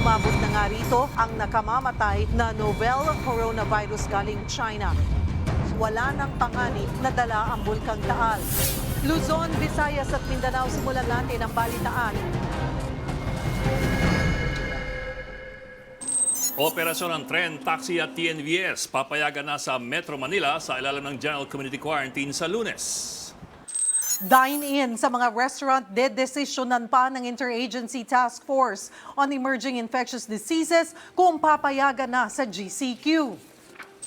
Umabot na nga rito ang nakamamatay na novel coronavirus galing China. Wala nang panganib na dala ang bulkang Taal. Luzon, Visayas at Mindanao, simulan natin ang balitaan. Operasyon ng tren, taxi at TNVS papayagan na sa Metro Manila sa ilalim ng General Community Quarantine sa Lunes. Dine-in sa mga restaurant, dedesisyonan pa ng Interagency Task Force on Emerging Infectious Diseases kung papayagan na sa GCQ.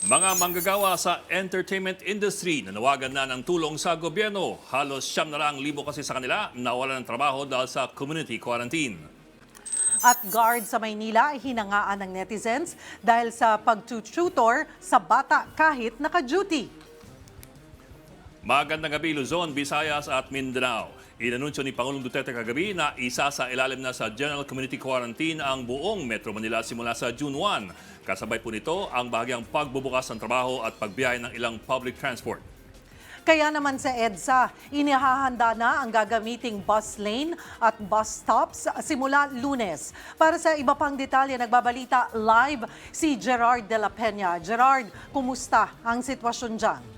Mga manggagawa sa entertainment industry nanawagan na ng tulong sa gobyerno. Halos 900,000 kasi sa kanila nawalan ng trabaho dahil sa community quarantine. At guard sa Maynila ay hinangaan ng netizens dahil sa pagtututor sa bata kahit naka-duty. Magandang gabi Luzon, Visayas at Mindanao. Inanunsyo ni Pangulong Duterte kagabi na isa sa ilalim na sa General Community Quarantine ang buong Metro Manila simula sa June 1. Kasabay po nito ang bahagyang pagbubukas ng trabaho at pagbiyahe ng ilang public transport. Kaya naman sa EDSA, inihahanda na ang gagamiting bus lane at bus stops simula Lunes. Para sa iba pang detalye, nagbabalita live si Gerard de la Peña. Gerard, kumusta ang sitwasyon dyan?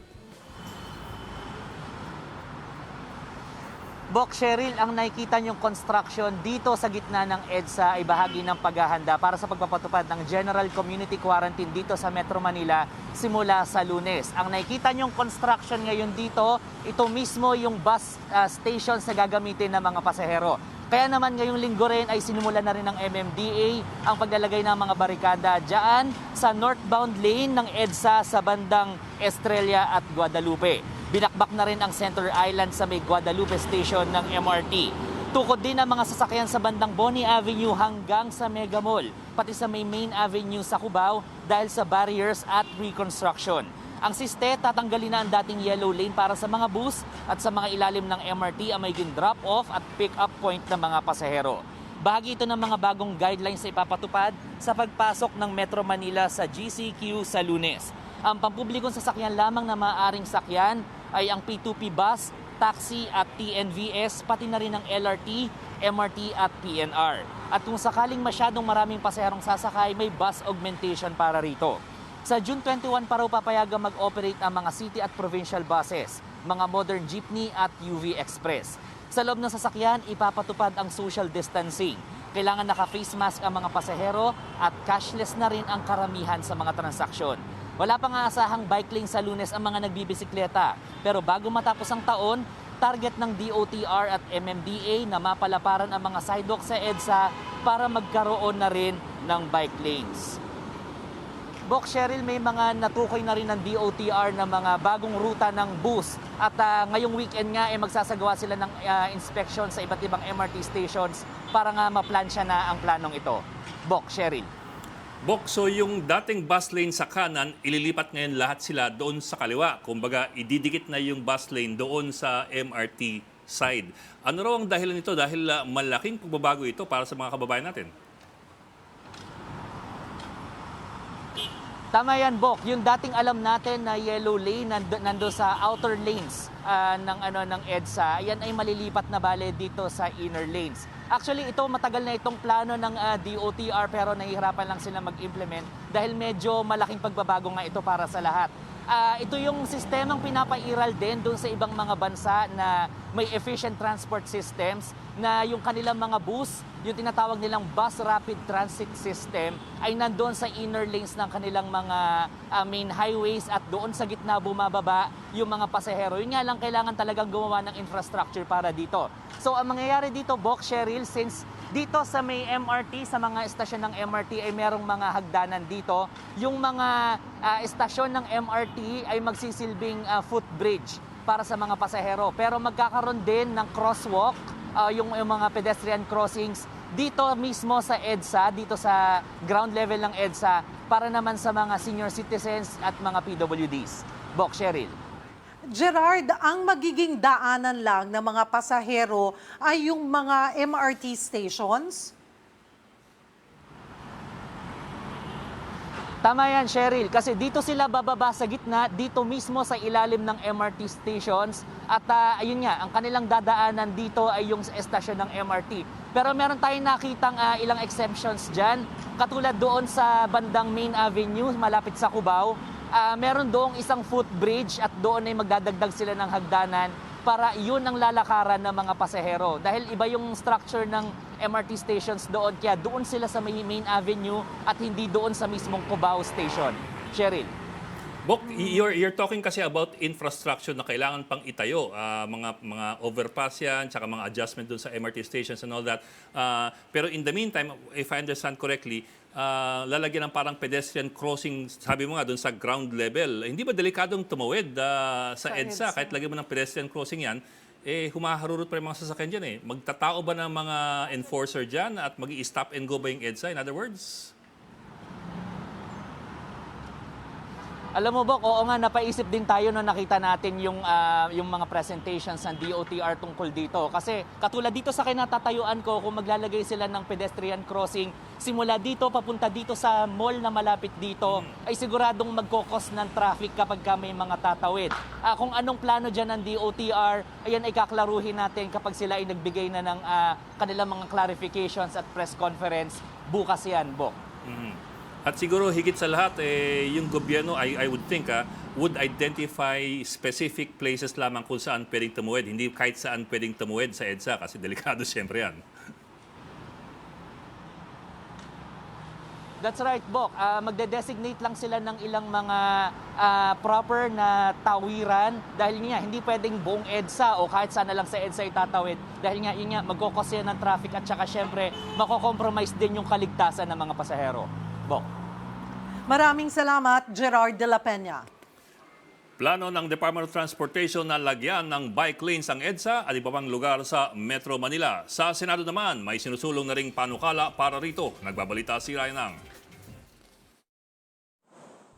Bok Cheryl, ang nakikita niyong construction dito sa gitna ng EDSA ay bahagi ng paghahanda para sa pagpapatupad ng General Community Quarantine dito sa Metro Manila simula sa Lunes. Ang nakikita niyong construction ngayon dito, ito mismo yung bus stations na gagamitin ng mga pasahero. Kaya naman ngayong linggo rin ay sinimula na rin ng MMDA ang paglalagay ng mga barikada dyan sa northbound lane ng EDSA sa bandang Estrella at Guadalupe. Binakbak na rin ang Center Island sa may Guadalupe Station ng MRT. Tukod din ang mga sasakyan sa bandang Boni Avenue hanggang sa Mega Mall, pati sa may Main Avenue sa Cubao dahil sa barriers at reconstruction. Ang siste, tatanggalin na ang dating yellow lane para sa mga bus at sa mga ilalim ng MRT ang magiging drop-off at pick-up point ng mga pasahero. Bahagi ito ng mga bagong guidelines na ipapatupad sa pagpasok ng Metro Manila sa GCQ sa Lunes. Ang pampublikong sasakyan lamang na maaaring sakyan ay ang P2P bus, taxi at TNVS, pati na rin ang LRT, MRT at PNR. At kung sakaling masyadong maraming pasaherong sasakay, may bus augmentation para rito. Sa June 21 pa raw papayagang mag-operate ang mga city at provincial buses, mga modern jeepney at UV Express. Sa loob ng sasakyan, ipapatupad ang social distancing. Kailangan naka-face mask ang mga pasahero at cashless na rin ang karamihan sa mga transaksyon. Wala pang aasahang bike lane sa Lunes ang mga nagbibisikleta. Pero bago matapos ang taon, target ng DOTR at MMDA na mapalaparan ang mga sidewalk sa EDSA para magkaroon na rin ng bike lanes. Bok Cheryl, may mga natukoy na rin ng DOTR na mga bagong ruta ng bus. At ngayong weekend nga magsasagawa sila ng inspection sa iba't ibang MRT stations para nga maplansya na ang planong ito. Bok Cheryl. Bok, so yung dating bus lane sa kanan, ililipat ngayon lahat sila doon sa kaliwa. Kumbaga, ididikit na yung bus lane doon sa MRT side. Ano raw ang dahilan nito? Dahil malaking pagbabago ito para sa mga kababayan natin. Tama yan, Bok. Yung dating alam natin na yellow lane nando sa outer lanes ng EDSA, yan ay malilipat na bale dito sa inner lanes. Actually, ito matagal na itong plano ng DOTR pero nahihirapan lang sila mag-implement dahil medyo malaking pagbabago nga ito para sa lahat. Ito yung sistemang pinapairal din doon sa ibang mga bansa na may efficient transport systems na yung kanilang mga bus, yung tinatawag nilang bus rapid transit system ay nandoon sa inner lanes ng kanilang mga main highways at doon sa gitna bumababa yung mga pasahero. Yun nga lang kailangan talagang gumawa ng infrastructure para dito. So ang mangyayari dito, Bok Cheryl, since dito sa may MRT, sa mga estasyon ng MRT ay merong mga hagdanan dito, yung mga estasyon ng MRT ay magsisilbing footbridge para sa mga pasahero. Pero magkakaroon din ng crosswalk, yung mga pedestrian crossings dito mismo sa EDSA, dito sa ground level ng EDSA para naman sa mga senior citizens at mga PWDs. Bok Cheryl. Gerard, ang magiging daanan lang ng mga pasahero ay yung mga MRT stations? Tama yan, Cheryl, kasi dito sila bababa sa gitna, dito mismo sa ilalim ng MRT stations. At ayun nga, ang kanilang dadaanan dito ay yung estasyon ng MRT. Pero meron tayong nakitang ilang exemptions dyan. Katulad doon sa bandang Main Avenue, malapit sa Cubao. Meron doong isang footbridge at doon ay magdadagdag sila ng hagdanan para yun ang lalakaran ng mga pasahero. Dahil iba yung structure ng MRT stations doon, kaya doon sila sa Main Avenue at hindi doon sa mismong Cubao Station. Cheryl. Bok, you're talking kasi about infrastructure na kailangan pang itayo. Mga overpass yan, tsaka mga adjustment doon sa MRT stations and all that. Pero in the meantime, if I understand correctly, lalagyan ng parang pedestrian crossing, sabi mo nga, doon sa ground level. Hindi ba delikadong tumawid sa EDSA? Kahit lagyan mo ng pedestrian crossing yan, humaharurot pa yung mga sasakyan dyan eh. Magtatao ba ng mga enforcer dyan at mag-i-stop and go ba yung EDSA? In other words? Alam mo, Bok, oo nga, napaisip din tayo nung nakita natin yung mga presentations ng DOTR tungkol dito. Kasi katulad dito sa kinatatayuan ko, kung maglalagay sila ng pedestrian crossing, simula dito, papunta dito sa mall na malapit dito, ay siguradong magkokos ng traffic kapag may mga tatawid. Kung anong plano dyan ng DOTR, ayan ay kaklaruhin natin kapag sila ay nagbigay na ng kanilang mga clarifications at press conference. Bukas yan, Bok. At siguro higit sa lahat, yung gobyerno, I would think, would identify specific places lamang kung saan pwedeng tumuwid. Hindi kahit saan pwedeng tumuwid sa EDSA kasi delikado siyempre yan. That's right, Bok. Magde-designate lang sila ng ilang mga proper na tawiran dahil nga hindi pwedeng buong EDSA o kahit saan na lang sa EDSA itatawid dahil nga yun nga magkokos yan ng traffic at saka syempre mako-compromise din yung kaligtasan ng mga pasahero. Bok. Maraming salamat, Gerard de la Peña. Plano ng Department of Transportation na lagyan ng bike lanes ang EDSA at iba pang lugar sa Metro Manila. Sa Senado naman, may sinusulong na ring panukala para rito. Nagbabalita si Ryan Ang.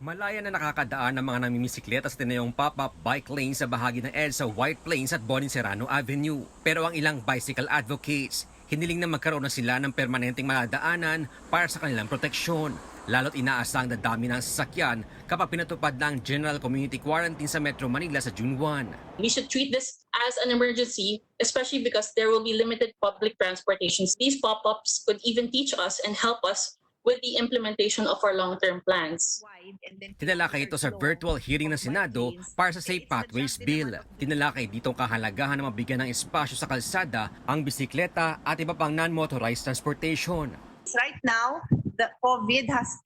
Malaya na nakakadaan ng mga namimisikleta sa tinayong pop-up bike lane sa bahagi ng EDSA White Plains at Bonin Serrano Avenue. Pero ang ilang bicycle advocates, hiniling na magkaroon na sila ng permanenteng maladaanan para sa kanilang proteksyon. Lalo't inaasang dadami ng sasakyan kapag pinatupad ng General Community Quarantine sa Metro Manila sa June 1. We should treat this as an emergency, especially because there will be limited public transportations. These pop-ups could even teach us and help us with the implementation of our long-term plans. Tinalakay ito sa virtual hearing ng Senado para sa Safe Pathways Bill. Tinalakay ditong kahalagahan na mabigyan ng espasyo sa kalsada ang bisikleta at iba pang non-motorized transportation. Right now, the COVID has,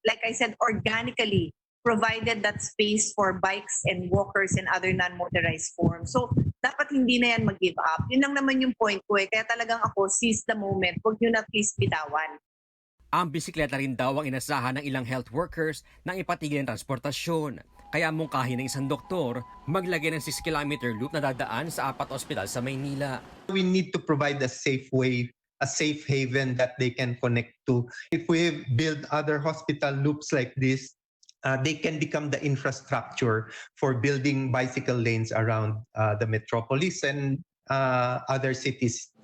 like I said, organically provided that space for bikes and walkers and other non-motorized forms. So, dapat hindi na yan mag-give up. Yun lang naman yung point ko eh. Kaya talagang ako, seize the moment. Huwag nyo na please bitawan. Ang bisikleta rin daw ang inasahan ng ilang health workers nang ipatigil ang transportasyon. Kaya mungkahin ng isang doktor, maglagay ng 6-kilometer loop na dadaan sa 4 ospital sa Maynila. We need to provide a safe way, a safe haven that they can connect to. If we build other hospital loops like this, they can become the infrastructure for building bicycle lanes around the metropolis and other cities.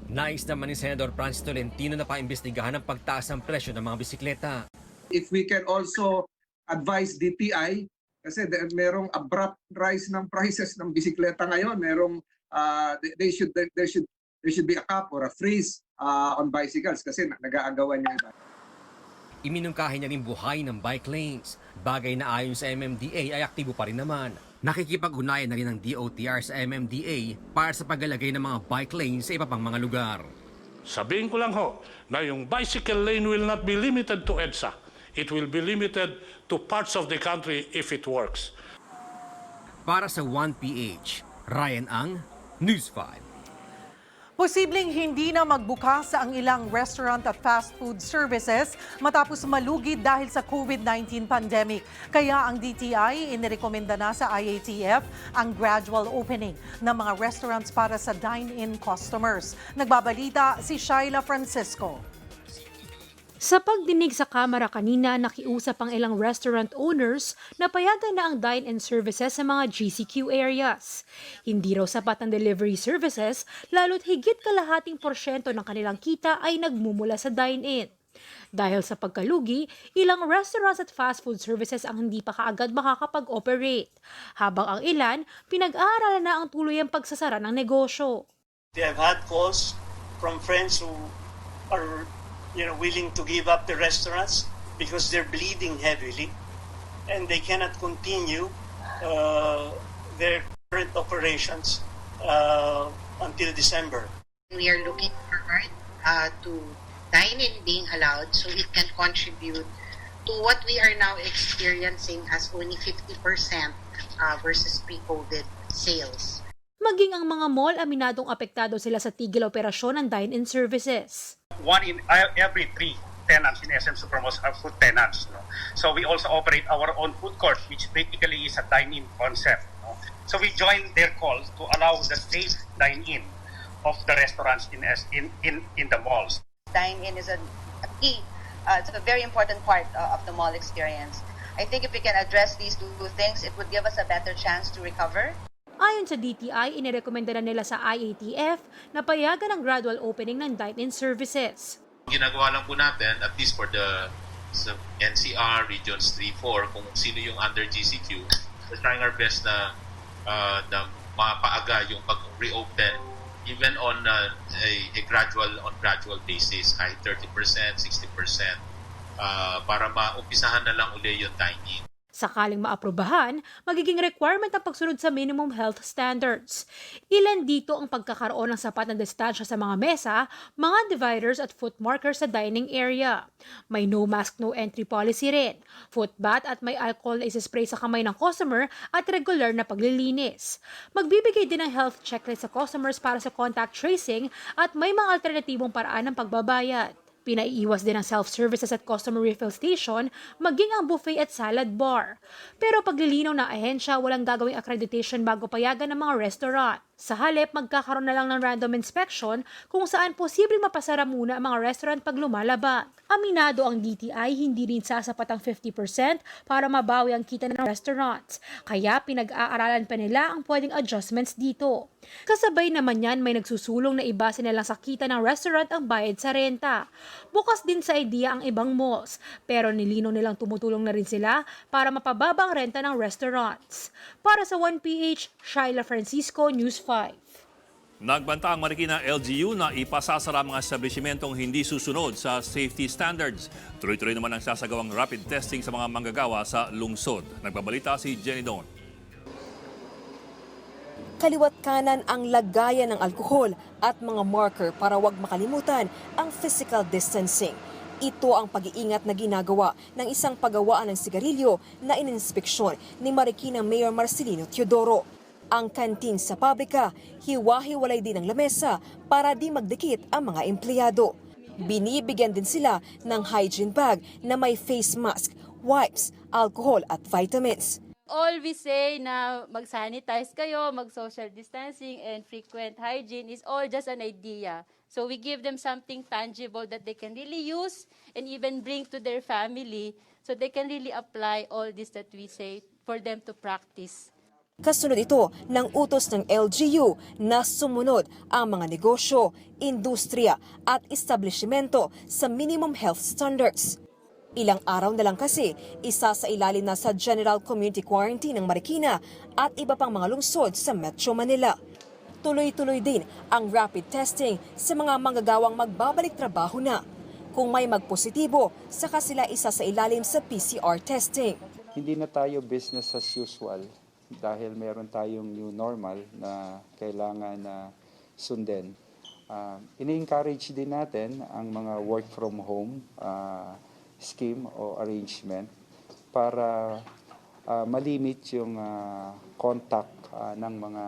Nais naman ni Senador Francis Tolentino na paimbestigahan ang pagtaas ng presyo ng mga bisikleta. If we can also advise DTI, kasi merong abrupt rise ng prices ng bisikleta ngayon, merong there should be a cap or a freeze on bicycles kasi nag-aagawan yung iba. Iminungkahi niya rin buhay ng bike lanes. Bagay na ayon sa MMDA ay aktibo pa rin naman. Nakikipag-ugnayan na rin ng DOTR sa MMDA para sa paglalagay ng mga bike lanes sa iba pang mga lugar. Sabihin ko lang ho na yung bicycle lane will not be limited to EDSA. It will be limited to parts of the country if it works. Para sa 1PH, Ryan Ang, News 5. Posibleng hindi na magbukas ang ilang restaurant at fast food services matapos malugid dahil sa COVID-19 pandemic. Kaya ang DTI inirekomenda na sa IATF ang gradual opening ng mga restaurants para sa dine-in customers. Nagbabalita si Shaila Francisco. Sa pagdinig sa Kamara kanina, nakiusap ang ilang restaurant owners na payagan na ang dine-in services sa mga GCQ areas. Hindi raw sapat ang delivery services, lalo't higit kalahating porsyento ng kanilang kita ay nagmumula sa dine-in. Dahil sa pagkalugi, ilang restaurants at fast food services ang hindi pa kaagad makakapag-operate, habang ang ilan pinag-aaralan na ang tuluyang pagsasara ng negosyo. They have had calls from friends who are, willing to give up the restaurants because they're bleeding heavily and they cannot continue their current operations until December. We are looking forward to dine-in being allowed so it can contribute to what we are now experiencing as only 50% versus pre-COVID sales. Maging ang mga mall, aminadong apektado sila sa tigil operasyon ng dine-in services. 1 in every 3 tenants in SM Supermalls are food tenants. No? So we also operate our own food court, which basically is a dine-in concept. No? So we join their call to allow the safe dine-in of the restaurants in the malls. Dine-in is a key, it's a very important part of the mall experience. I think if we can address these two things, it would give us a better chance to recover. Ayon sa DTI, inirekomenda na nila sa IATF na payagan ang gradual opening ng dine-in services. Ginagawa lang po natin, at least for the NCR, Regions 3-4, kung sino yung under GCQ, we're trying our best na mapaaga yung pag-reopen even on a gradual basis, kahit 30%, 60%, para maumpisahan na lang uli yung dine-in. Sakaling maaprubahan, magiging requirement ang pagsunod sa minimum health standards. Ilan dito ang pagkakaroon ng sapat na distansya sa mga mesa, mga dividers at foot markers sa dining area. May no mask, no entry policy rin, foot bath at may alcohol na isispray sa kamay ng customer at regular na paglilinis. Magbibigay din ng health checklist sa customers para sa contact tracing at may mga alternatibong paraan ng pagbabayad. Pinaiiwas din ang self-services at customer refill station, maging ang buffet at salad bar. Pero paglilinaw ng ahensya, walang gagawing accreditation bago payagan ng mga restaurant. Sa halip, magkakaroon na lang ng random inspection kung saan posibleng mapasara muna ang mga restaurant pag lumalabag. Aminado ang DTI, hindi rin sasapat ang 50% para mabawi ang kita ng restaurants. Kaya pinag-aaralan pa nila ang pwedeng adjustments dito. Kasabay naman yan, may nagsusulong na ibase na lang sa kita ng restaurant ang bayad sa renta. Bukas din sa idea ang ibang malls, pero nilino nilang tumutulong na rin sila para mapababa ang renta ng restaurants. Para sa 1PH, Shaila Francisco, News 5. Nagbanta ang Marikina LGU na ipasasara mga establishmentong hindi susunod sa safety standards. Tuloy-tuloy naman ang sasagawang rapid testing sa mga manggagawa sa lungsod. Nagbabalita si Jenny Don. Kaliwat kanan ang lagayan ng alkohol at mga marker para wag makalimutan ang physical distancing. Ito ang pag-iingat na ginagawa ng isang paggawaan ng sigarilyo na ininspeksyon ni Marikina Mayor Marcelino Teodoro. Ang kantin sa pabrika, hiwa-hiwalay din ang lamesa para di magdikit ang mga empleyado. Binibigyan din sila ng hygiene bag na may face mask, wipes, alcohol at vitamins. All we say na mag-sanitize kayo, mag-social distancing and frequent hygiene is all just an idea. So we give them something tangible that they can really use and even bring to their family so they can really apply all this that we say for them to practice. Kasunod ito ng utos ng LGU na sumunod ang mga negosyo, industriya at establishmento sa minimum health standards. Ilang araw na lang kasi, isa sa ilalim na sa General Community Quarantine ng Marikina at iba pang mga lungsod sa Metro Manila. Tuloy-tuloy din ang rapid testing sa mga manggagawang magbabalik trabaho na. Kung may magpositibo, saka sila isa sa ilalim sa PCR testing. Hindi na tayo business as usual dahil meron tayong new normal na kailangan na sundin. Ini-encourage din natin ang mga work from home scheme o arrangement para malimit yung contact ng mga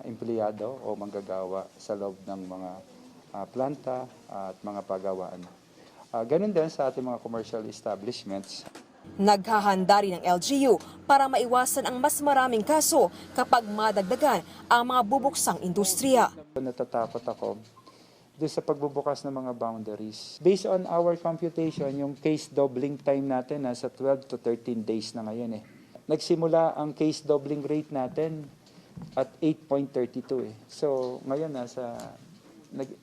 empleyado o manggagawa sa loob ng mga planta at mga pagawaan. Ganun din sa ating mga commercial establishments. Naghahanda rin ng LGU para maiwasan ang mas maraming kaso kapag madagdagan ang mga bubuksang industriya. Natatakot ako doon sa pagbubukas ng mga boundaries. Based on our computation, yung case doubling time natin nasa 12 to 13 days na ngayon eh. Nagsimula ang case doubling rate natin at 8.32 eh. So ngayon nasa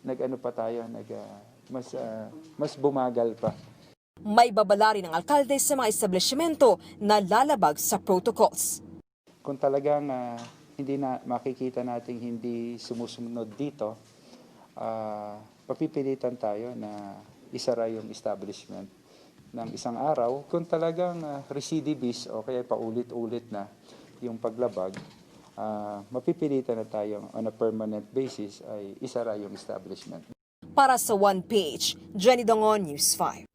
nag-ano pa tayo, mas bumagal pa. May babala rin ng alkalde sa mga establishmento na lalabag sa protocols. Kung talagang hindi na makikita nating hindi sumusunod dito, papipilitan tayo na isara yung establishment ng isang araw. Kung talagang recidivist o kaya paulit-ulit na yung paglabag, mapipilitan na tayo on a permanent basis ay isara yung establishment. Para sa One Page, Jenny Dongon, News 5.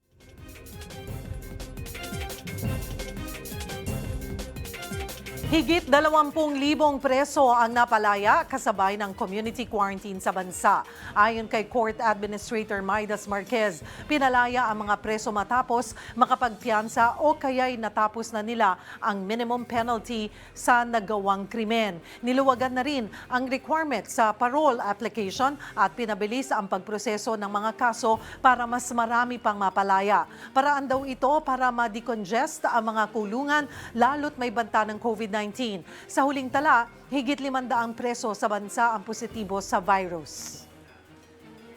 Higit 20,000 preso ang napalaya kasabay ng community quarantine sa bansa. Ayon kay Court Administrator Maidas Marquez, pinalaya ang mga preso matapos makapagpiyansa o kaya'y natapos na nila ang minimum penalty sa nagawang krimen. Niluwagan na rin ang requirement sa parole application at pinabilis ang pagproseso ng mga kaso para mas marami pang mapalaya. Paraan daw ito para ma-decongest ang mga kulungan lalo't may banta ng COVID-19. Sa huling tala, higit 500 preso sa bansa ang positibo sa virus.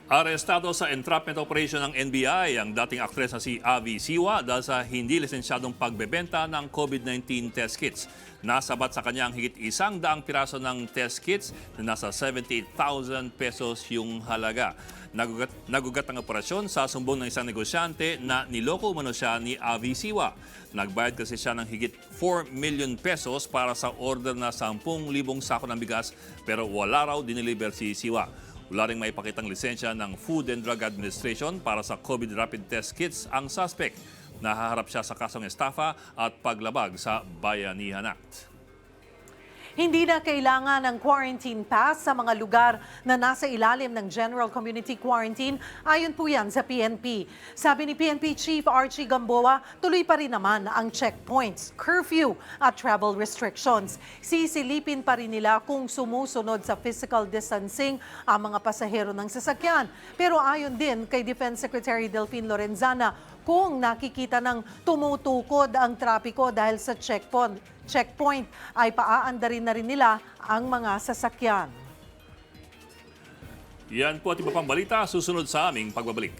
Arestado sa entrapment operation ng NBI ang dating aktres na si Avi Siwa dahil sa hindi lisensyadong pagbebenta ng COVID-19 test kits. Nasabat sa kanya ang higit 100 piraso ng test kits na nasa 78,000 pesos yung halaga. Nagugat ang operasyon sa sumbong ng isang negosyante na niloko umano siya ni Avi Siwa. Nagbayad kasi siya ng higit 4 million pesos para sa order na 10,000 sako ng bigas pero wala raw dineliver si Siwa. Wala ring maipakitang lisensya ng Food and Drug Administration para sa COVID rapid test kits ang suspect. Nahaharap siya sa kasong estafa at paglabag sa Bayanihan Act. Hindi na kailangan ng quarantine pass sa mga lugar na nasa ilalim ng General Community Quarantine. Ayon po yan sa PNP. Sabi ni PNP Chief Archie Gamboa, tuloy pa rin naman ang checkpoints, curfew at travel restrictions. Sisilipin pa rin nila kung sumusunod sa physical distancing ang mga pasahero ng sasakyan. Pero ayon din kay Defense Secretary Delphine Lorenzana, kung nakikita ng tumutukod ang trapiko dahil sa checkpoint ay paaandarin na rin nila ang mga sasakyan. Yan po at iba pang balita susunod sa aming pagbabalik.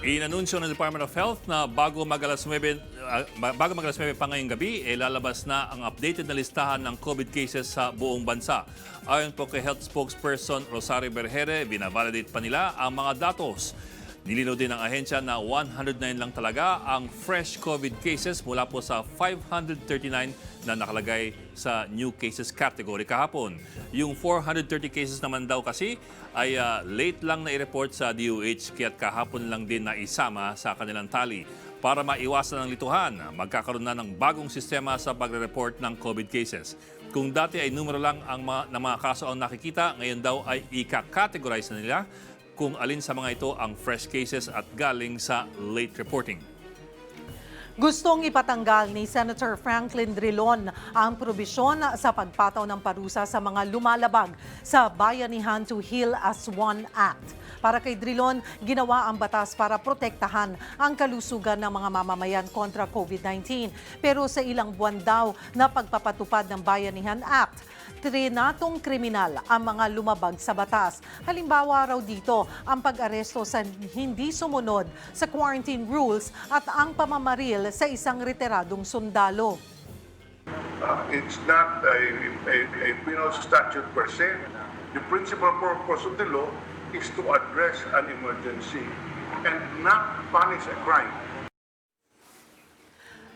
Inanunsyo ng Department of Health na bago mag-alas 9 pa ngayong gabi, lalabas na ang updated na listahan ng COVID cases sa buong bansa. Ayon po kay Health Spokesperson Rosario Berhere, binavalidate pa nila ang mga datos. Nilinaw din ng ahensya na 109 lang talaga ang fresh COVID cases mula po sa 539 na nakalagay sa new cases category kahapon. Yung 430 cases naman daw kasi ay late lang na i-report sa DOH kaya't kahapon lang din na isama sa kanilang tally. Para maiwasan ang lituhan, magkakaroon na ng bagong sistema sa pagre-report ng COVID cases. Kung dati ay numero lang ang mga kaso ang nakikita, ngayon daw ay ika-categorize na nila kung alin sa mga ito ang fresh cases at galing sa late reporting. Gustong ipatanggal ni Senator Franklin Drilon ang probisyon sa pagpataw ng parusa sa mga lumalabag sa Bayanihan to Heal as One Act. Para kay Drilon, ginawa ang batas para protektahan ang kalusugan ng mga mamamayan kontra COVID-19. Pero sa ilang buwan daw na pagpapatupad ng Bayanihan Act, trinatong kriminal ang mga lumabag sa batas. Halimbawa raw dito ang pag-aresto sa hindi sumunod sa quarantine rules at ang pamamaril sa isang retiradong sundalo. It's not a penal statute per se. The principal purpose of the law is to address an emergency and not punish a crime.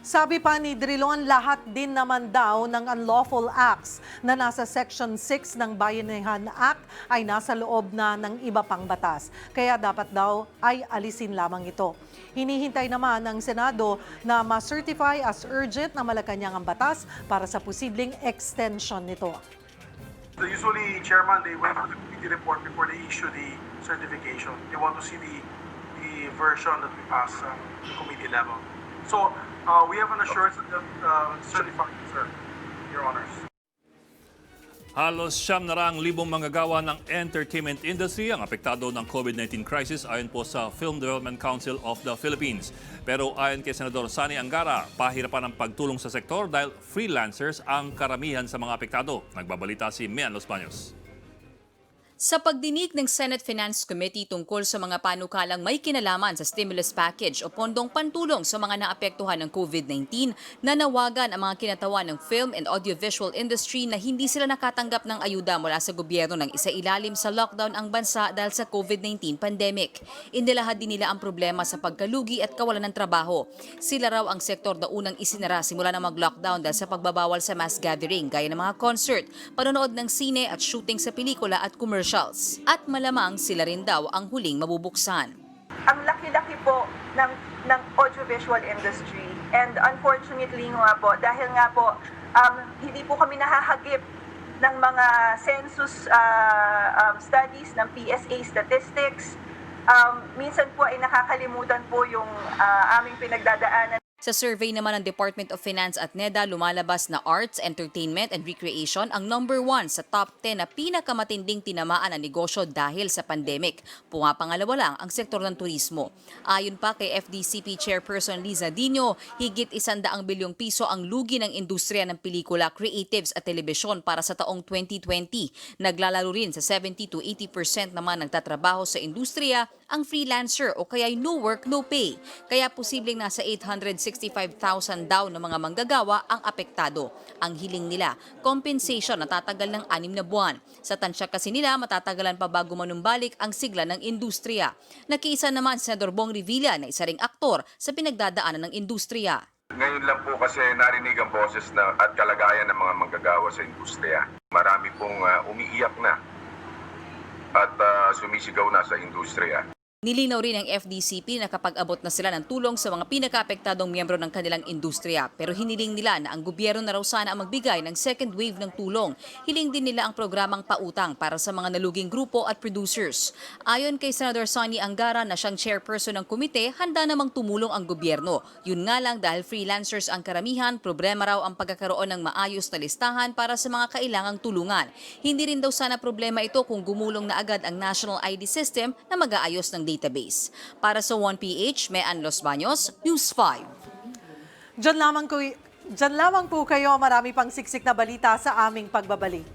Sabi pa ni Drilon, lahat din naman daw ng unlawful acts na nasa Section 6 ng Bayanihan Act ay nasa loob na ng iba pang batas. Kaya dapat daw ay alisin lamang ito. Hinihintay naman ng Senado na ma-certify as urgent na Malacanang ang batas para sa posibleng extension nito. So usually, Chairman, they wait for the committee report before they issue the certification. They want to see the version that we pass the committee level. So we have an assurance that certified, sir, Your Honors. Halos 900,000 manggagawa ng entertainment industry ang apektado ng COVID-19 crisis ayon po sa Film Development Council of the Philippines. Pero ayon kay Senador Sani Angara, pahirapan ang pagtulong sa sektor dahil freelancers ang karamihan sa mga apektado. Nagbabalita si Mian Los Baños. Sa pagdinig ng Senate Finance Committee tungkol sa mga panukalang may kinalaman sa stimulus package o pondong pantulong sa mga naapektuhan ng COVID-19, nanawagan ang mga kinatawan ng film and audiovisual industry na hindi sila nakatanggap ng ayuda mula sa gobyerno ng isailalim sa lockdown ang bansa dahil sa COVID-19 pandemic. Inilahad din nila ang problema sa pagkalugi at kawalan ng trabaho. Sila raw ang sektor na unang isinara simula na mag-lockdown dahil sa pagbabawal sa mass gathering gaya ng mga concert, panonood ng sine at shooting sa pelikula at commercial. At malamang sila rin daw ang huling mabubuksan. Ang laki-laki po ng audiovisual industry, and unfortunately nga po, dahil nga po hindi po kami nahahagip ng mga census studies, ng PSA statistics, minsan po ay nakakalimutan po yung aming pinagdadaanan. Sa survey naman ng Department of Finance at NEDA, lumalabas na arts, entertainment and recreation ang number 1 sa top 10 na pinakamatinding tinamaan na negosyo dahil sa pandemic. Pumapangalawa lang ang sektor ng turismo. Ayon pa kay FDCP Chairperson Liza Dino, higit 100 bilyong piso ang lugi ng industriya ng pelikula, creatives at telebisyon para sa taong 2020. Naglalaro rin sa 70 to 80% naman nagtatrabaho sa industriya ang freelancer o kaya'y no work, no pay. Kaya posibleng nasa 865,000 daw ng mga manggagawa ang apektado. Ang hiling nila, compensation na tatagal ng 6 na buwan. Sa tansya kasi nila, matatagalan pa bago manumbalik ang sigla ng industriya. Nakiisa naman si Senador Bong Revilla na isa ring aktor sa pinagdadaanan ng industriya. Ngayon lang po kasi narinig ang boses at kalagayan ng mga manggagawa sa industriya. Marami pong umiiyak na at sumisigaw na sa industriya. Nilinaw rin ng FDCP na kapag abot na sila ng tulong sa mga pinakaapektadong miyembro ng kanilang industriya. Pero hiniling nila na ang gobyerno na raw sana ang magbigay ng second wave ng tulong. Hiling din nila ang programang pautang para sa mga naluging grupo at producers. Ayon kay Senador Sani Angara na siyang chairperson ng komite, handa namang tumulong ang gobyerno. Yun nga lang dahil freelancers ang karamihan, problema raw ang pagkakaroon ng maayos na listahan para sa mga kailangang tulungan. Hindi rin daw sana problema ito kung gumulong na agad ang National ID System na mag-aayos ng database. Para sa 1PH, Mian Los Baños, News 5. Diyan lamang po kayo, marami pang siksik na balita sa aming pagbabalik.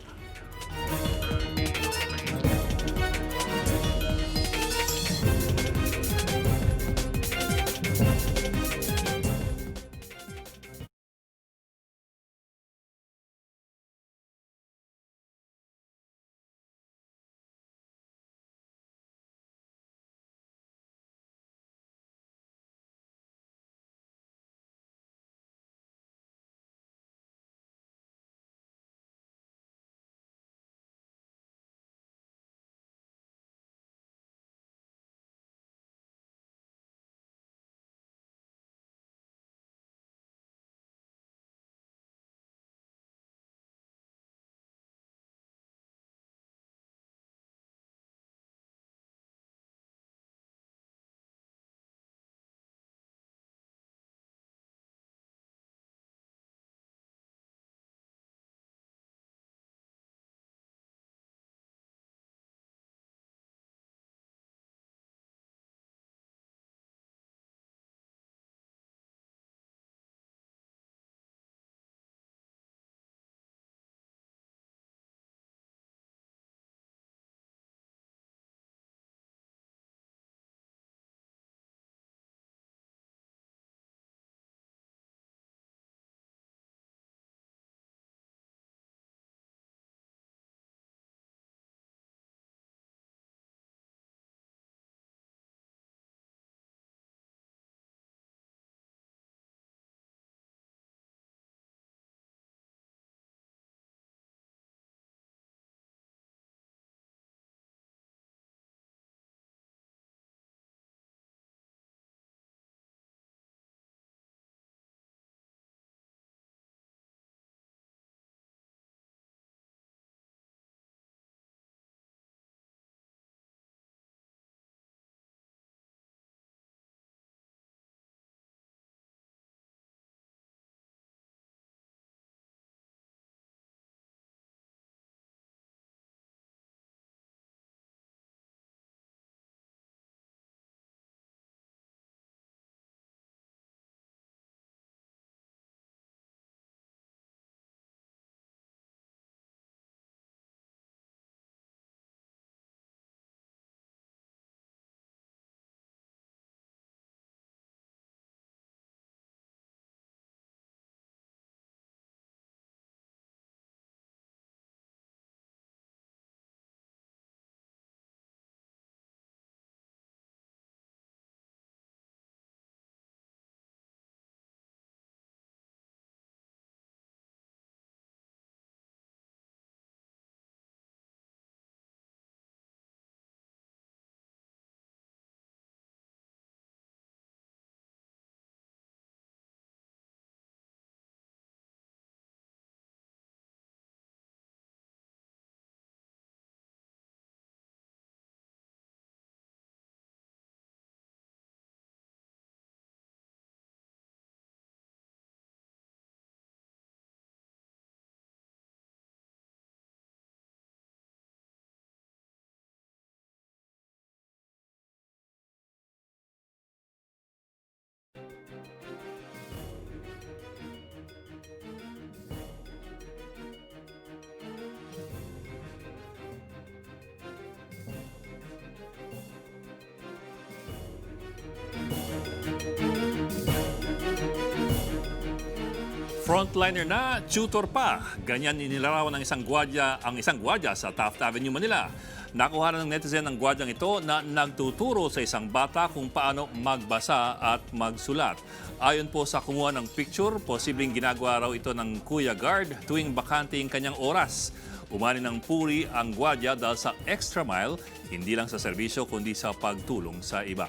Frontliner na, tutor pa. Ganyan inilarawan ng isang gwardiya sa Taft Avenue, Manila. Nakuha ng netizen ng gwardyang ito na nagtuturo sa isang bata kung paano magbasa at magsulat. Ayon po sa kumuha ng picture, posibleng ginagawa raw ito ng Kuya Guard tuwing bakante ang kanyang oras. Umani ng puri ang gwardiya dahil sa extra mile, hindi lang sa serbisyo kundi sa pagtulong sa iba.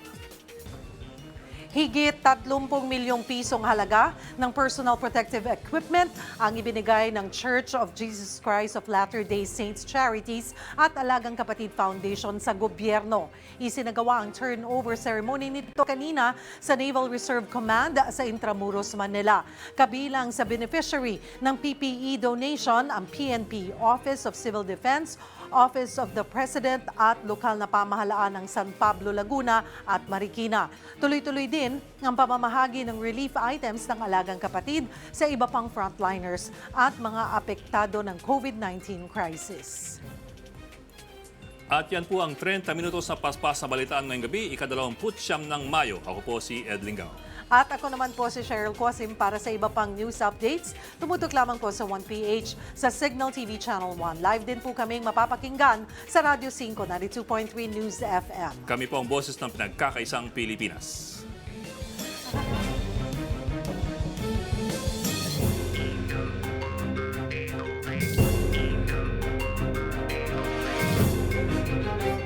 Higit 30 milyong pisong halaga ng personal protective equipment ang ibinigay ng Church of Jesus Christ of Latter-day Saints Charities at Alagang Kapatid Foundation sa gobyerno. Isinagawa ang turnover ceremony nito kanina sa Naval Reserve Command sa Intramuros, Manila. Kabilang sa beneficiary ng PPE donation ang PNP, Office of Civil Defense, Office of the President at lokal na pamahalaan ng San Pablo, Laguna at Marikina. Tuloy-tuloy din ang pamamahagi ng relief items ng Alagang Kapatid sa iba pang frontliners at mga apektado ng COVID-19 crisis. At yan po ang 30 minutos na paspas na balitaan ngayong gabi, ika-29 ng Mayo. Ako po si Ed Lingao. At ako naman po si Cheryl Cosim para sa iba pang news updates. Tumutok lamang po sa 1PH sa Signal TV Channel 1. Live din po kaming mapapakinggan sa Radio 5, 92.3 News FM. Kami po ang boses ng pinagkakaisang Pilipinas.